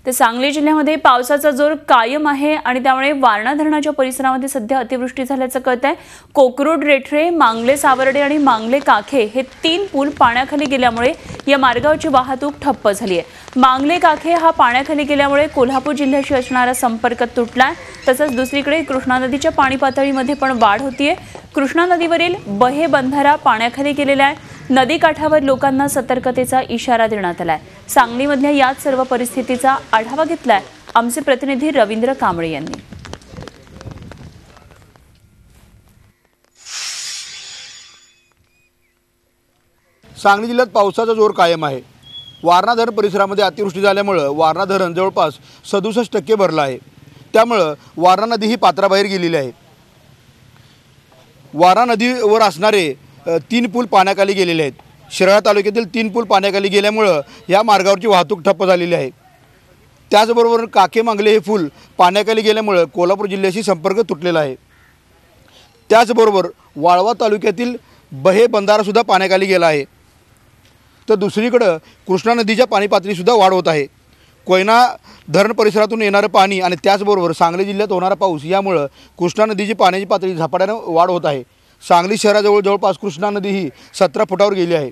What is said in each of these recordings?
तर सांगली जिल्ह्यामध्ये पावसाचा जोर कायम आहे आणि त्यामुळे वारणा धरणाच्या परिसरामध्ये सध्या अतिवृष्टी झाल्याचं कळतंय। कोकरूड रेठरे, मांगले सावर्डे आणि मांगले काखे हे 3 पूल पाण्याखाली गेल्यामुळे या मार्गावरची वाहतूक ठप्प झाली आहे। मांगले काखे हा पाण्याखाली गेल्यामुळे कोल्हापूर जिल्ह्याशी असणारा संपर्क तुटलाय। तसंच दुसरीकडे कृष्णा नदीच्या पाणी पातळीमध्ये पण वाढ होतीये। कृष्णा नदीवरील बहे बंधारा पाण्याखाली गेलेला आहे। नदी काठावर लोकांना सतर्कतेचा इशारा देण्यात आलाय। सांगलीमधल्या याच सर्व परिस्थितीचा आढावा घेतलाय आमचे प्रतिनिधी रवींद्र कांबळे यांनी। सांगली जिल्ह्यात पावसाचा जोर कायम आहे। वारणा धरण परिसरामध्ये अतिवृष्टी झाल्यामुळे वारणा धरण जवळपास 67% भरलं आहे। त्यामुळे वारणा नदी ही पात्राबाहेर गेलेली आहे। वारणा नदीवर असणारे 3 पूल पाण्याखाली गेलेले आहेत। शिराळा तालुक्यातील 3 पूल पाण्याखाली गेल्यामुळे या मार्गावरची वाहतूक ठप्प झालेली आहे। त्याचबरोबर काखे मांगले हे पूल पाण्याखाली गेल्यामुळे कोल्हापूर जिल्ह्याशी संपर्क तुटलेला आहे। त्याचबरोबर वाळवा तालुक्यातील बहे बंधारा सुद्धा पाण्याखाली गेला आहे। तर दुसरीकडे कृष्णा नदीच्या पाणी पातळीसुद्धा वाढ होत आहे। कोयना धरण परिसरातून येणारं पाणी आणि त्याचबरोबर सांगली जिल्ह्यात होणारा पाऊस यामुळे कृष्णा नदीची पाण्याची पातळी झपाट्याने वाढ होत आहे। सांगली शहराजवळ जवळपास कृष्णा नदी ही 17 फुटावर गेली आहे।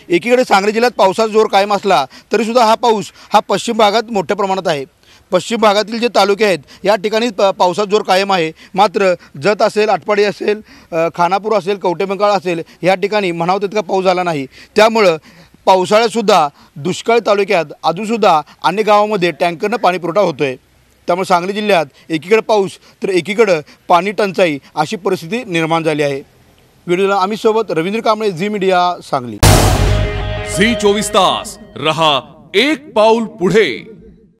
एकीकडे सांगली जिल्ह्यात पावसाचा जोर कायम असला तरीसुद्धा हा पाऊस पश्चिम भागात मोठ्या प्रमाणात आहे। पश्चिम भागातील जे तालुके आहेत या ठिकाणी पावसाचा जोर कायम आहे। मात्र जत असेल, आटपाडी असेल, खानापूर असेल, कवटेमंकाळ असेल या ठिकाणी म्हणावं तितका पाऊस झाला नाही। त्यामुळे पावसाळ्यातसुद्धा दुष्काळी तालुक्यात अजूनसुद्धा अनेक गावांमध्ये टँकरनं पाणी पुरवठा होतोय। त्यामुळे सांगली जिल्ह्यात एकीकडे पाऊस तर एकीकडे पाणी टंचाई अशी परिस्थिती निर्माण झाली आहे। व्हिडिओला आम्ही सोबत Ravindra Kamble, Zee Media, Sangli. Zee 24 तास रहा एक पाऊल पुढे।